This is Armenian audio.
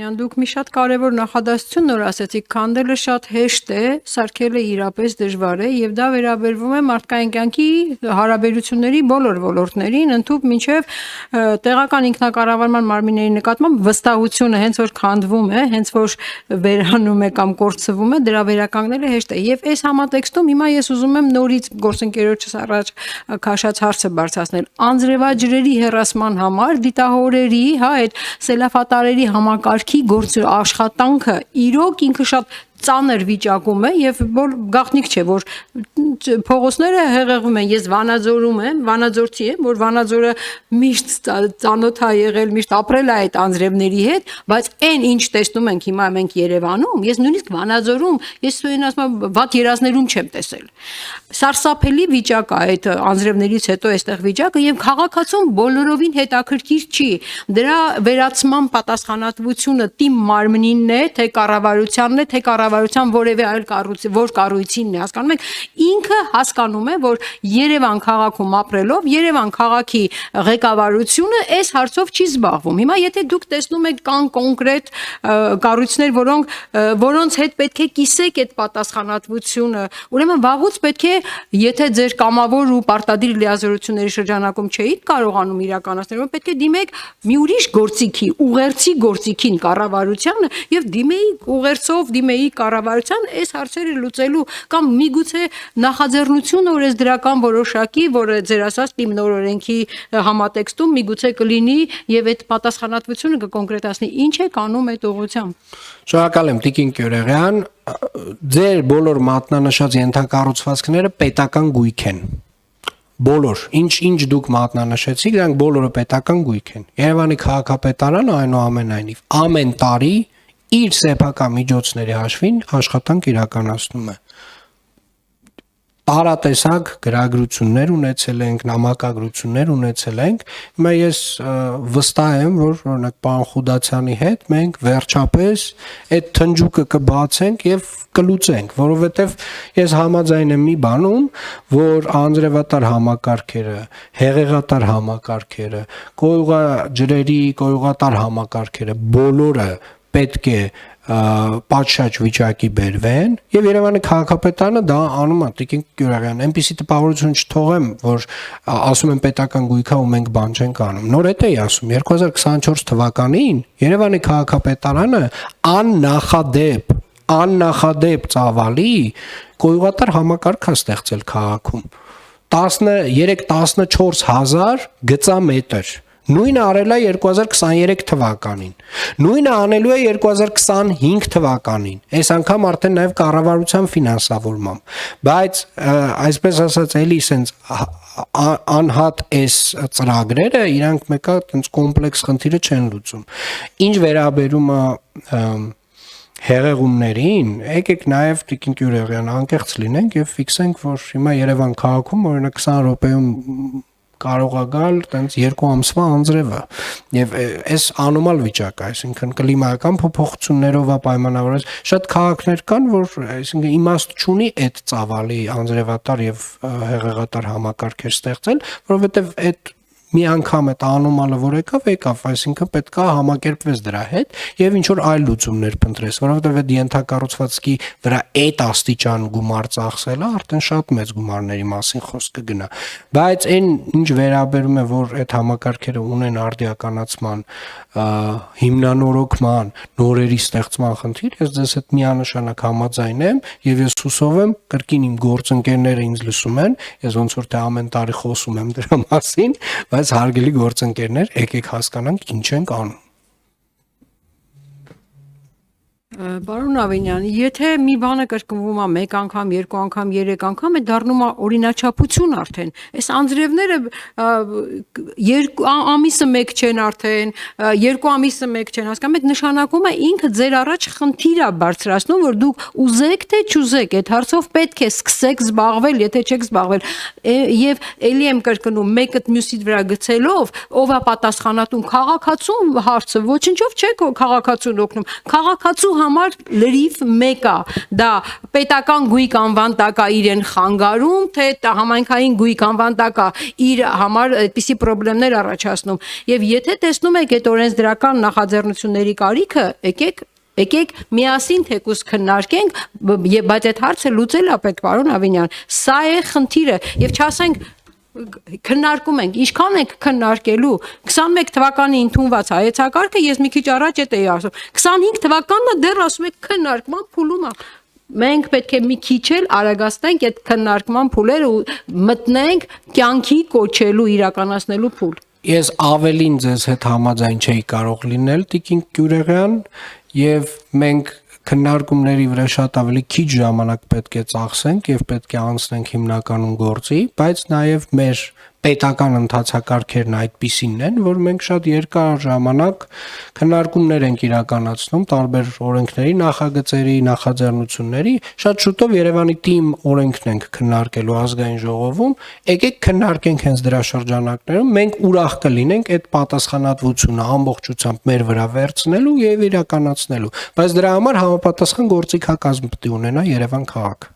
Ավինյան, դուք մի շատ կարևոր նախադասություն նոր ասեցիք, քանդելը շատ հեշտ է, սարքելը իրապես դժվար է եւ դա վերաբերվում է մարդկային կյանքի հարաբերությունների բոլոր ոլորտներին, ընդհանուր մինչեւ տեղական ինքնակառավարման մարմինների նկատմամբ վստահությունը հենց որ քանդվում է, հենց որ վերանում է կամ կորցվում է, դրա վերականգնելը հեշտ է։ Եվ այս համատեքստում հիմա ես ուզում եմ նորից գործընկերոջս առաջ քաշած հարցը բարձրացնել։ Անձրևաջրերի հեռացման համար դիտահորերի, հա, այդ սելավատարերի համակարգի աշխատանքը իրոք ինքը շատ ծանր վիճակում է եւ գաղտնիք չէ որ փողոցները հեղեղում են ես Վանաձորում եմ Վանաձորցի եմ որ Վանաձորը միշտ ծանոթ է եղել միշտ ապրել է այդ անձրևների հետ բայց այն ինչ տեսնում ենք հիմա մենք Երևանում ես նույնիսկ Վանաձորում ես սույն ասում եմ վատ երազներում չեմ տեսել սարսափելի վիճակ է այդ անձրևներից հետո այստեղ վիճակը եւ քաղաքացուն բոլորովին հետաքրքիր չի դրա վերացման պատասխանատվությունը թիմ մարմնինն է թե կառավարությանն է թե կառավարության որևէ այլ կառույցինն է հասկանում եք ինքը հասկանում է որ Երևան քաղաքում ապրելով Երևան քաղաքի ղեկավարությունը այս հարցով չի զբաղվում հիմա եթե դուք տեսնում եք կան կոնկրետ կառույցներ որոնց հետ պետք է կիսեք այդ պատասխանատվությունը ուրեմն վաղուց պետք է եթե ձեր կամավոր ու պարտադիր լիազորությունների շրջանակում չէիք կարողանում իրականացնել պետք է դիմեք մի ուրիշ գործիքի ուղերձի գործիքին կառավարությանը եւ դիմեիք ուղերձով դիմեի կառավարության այս հարցերը լուծելու կամ միգուցե նախաձեռնություն օրենսդրական որոշակի, որը ձեր ասած թիմ նոր օրենքի համատեքստում միգուցե կլինի եւ այդ պատասխանատվությունը կկոնկրետացնի։ Ինչ եք անում այդ ուղղությամբ։ Շնորհակալ եմ Տիկին Գյուրեղյան, ձեր բոլոր մատնանշած ենթակառուցվածքները պետական գույք են։ Բոլոր, ինչ դուք մատնանշեցիք, դրանք բոլորը պետական գույք են։ Երևանի քաղաքապետարանը այնուամենայնիվ ամեն տարի իր սեփական միջոցների հաշվին աշխատանք իրականացնում է։ Տարատեսակ գրագրություններ ունեցել ենք, նամակագրություններ ունեցել ենք։ Հիմա ես վստահ եմ, որ օրինակ պարոն Խուդացյանի հետ մենք վերջապես այդ թնջուկը կբացենք եւ կլուծենք, որովհետեւ ես համաձայն եմ մի բանում, որ անձրևատար համակարգերը, հեղեղատար համակարգերը, կոյուղաջրերի, կոյուղատար համակարգերը բոլորը պետք է պատշաճ վիճակի բերվեն եւ Երևանի քաղաքապետարանը դա անում է Տիկին Գյուրեղյան այնպեսի տպավորություն չթողեմ որ ասում են պետական գույքա ու մենք բան չենք անում նոր էդ էի ասում 2024 թվականին Երևանի քաղաքապետարանը աննախադեպ ծավալի կոյուղատար համակարգ է ստեղծել քաղաքում 13-14 հազար գծամետր Նույնը արել է 2023 թվականին։ Նույնը անելու է 2025 թվականին։ Այս անգամ արդեն նաև կառավարության ֆինանսավորմամբ։ Բայց այսպես ասած էլի սենց անհատ այս ծրագրերը իրանք մեկը տենց կոմպլեքս խնդիրը չեն լուծում։ Ինչ վերաբերում է հեղեղումներին, եկեք նաև Տիկին Գյուրեղյան անկեղծ լինենք եւ ֆիքսենք, որ հիմա Երևան քաղաքում օրինակ 20 րոպեում կարող է գալ տենց 2 ամսվա անձրևը եւ այս անոմալ վիճակ է այսինքն կլիմայական փոփոխություններով է պայմանավորված շատ քաղաքներ կան որ այսինքն իմաստ չունի այդ ծավալի անձրևատար եւ հեղեղատար համակարգեր ստեղծել որովհետեւ այդ մի անգամ այդ անոմալը որ եկավ, այսինքն պետք է համակերպվես դրա հետ եւ ինչ որ այլ լուծումներ փնտրես, որովհետեւ այդ ենթակառուցվածքի վրա այդ աստիճան գումար ծախսելը արդեն շատ մեծ գումարների մասին խոսքը գնա։ Բայց այն ինչ վերաբերում է որ այդ համակարգերը ունեն արդիականացման, հիմնանորոգման, նորերի ստեղծման խնդիր, ես ձեզ հետ միանշանակ համաձայն եմ եւ ես հուսով եմ կրկին իմ գործընկերները ինձ լսում են, ես ոնց որ թե ամեն տարի խոսում եմ դրա մասին, բայց հարգելի գործընկերներ, եկեք հասկանանք ինչ ենք անում։ Պարոն Ավինյան, եթե մի բանը կրկնվում է 1 անգամ, 2 անգամ, 3 անգամ, է դառնում է օրինաչափություն արդեն։ Այս անձրևները 2 ամիսը մեկ չեն արդեն, 2 ամիսը մեկ չեն, հասկանում եք, նշանակում է ինքը ձեր առաջ խնդիր է բարձրացնում, որ դուք ուզեք թե չուզեք, այդ հարցով պետք է սկսեք զբաղվել, եթե չեք զբաղվել։ Եվ էլի եմ կրկնում, մեկը մյուսի վրա գցելով, ով է պատասխանատուն, քաղաքացու հարցը, ոչինչով չէ քաղաքացուն օգնում։ Քաղաքացու համար լրիվ մեկ է, դա պետական գույք անվան տակ է իրեն խանգարում, թե համայնքային գույք անվան տակ է իր համար այդպիսի խնդիրներ առաջացնում։ Եվ եթե տեսնում եք այդ օրենսդրական նախաձեռնությունների կարիքը, եկեք միասին թեկուզ քննարկենք, բայց այդ հարցը լուծել է պետք, պարոն Ավինյան։ Սա է խնդիրը, եւ չասենք քննարկում ենք, ինչքան ենք քննարկելու 21 թվականի ընդունված հայեցակարգը, ես մի քիչ առաջ էի ասում, 25 թվականն դեռ ասում եք քննարկման փուլում է։ Մենք պետք է մի քիչ էլ արագացնենք այդ քննարկման փուլերը ու մտնենք կյանքի կոչելու իրականացնելու փուլ։ Ես ավելին ձեզ հետ համաձայն չէի կարող լինել, Տիկին Գյուրեղյան, եւ մենք քննարկումների վրա շատ ավելի քիչ ժամանակ պետք է ծախսենք եւ պետք է անցնենք հիմնականում գործի, բայց նաեւ մեր պետական ընթացակարգերն այդպիսինն են, որ մենք շատ երկար ժամանակ քննարկումներ ենք իրականացնում տարբեր օրենքների, նախագծերի, նախաձեռնությունների, շատ շուտով Երևանի թիմ օրենքն ենք քննարկելու ազգային ժողովում, եկեք քննարկենք հենց դրա շրջանակներում, մենք ուրախ կլինենք այդ պատասխանատվությունը ամբողջությամբ մեր վրա վերցնելու եւ իրականացնելու, բայց դրա համար համապատասխան գործիքակազմ պետք է ունենա Երևան քաղաքը։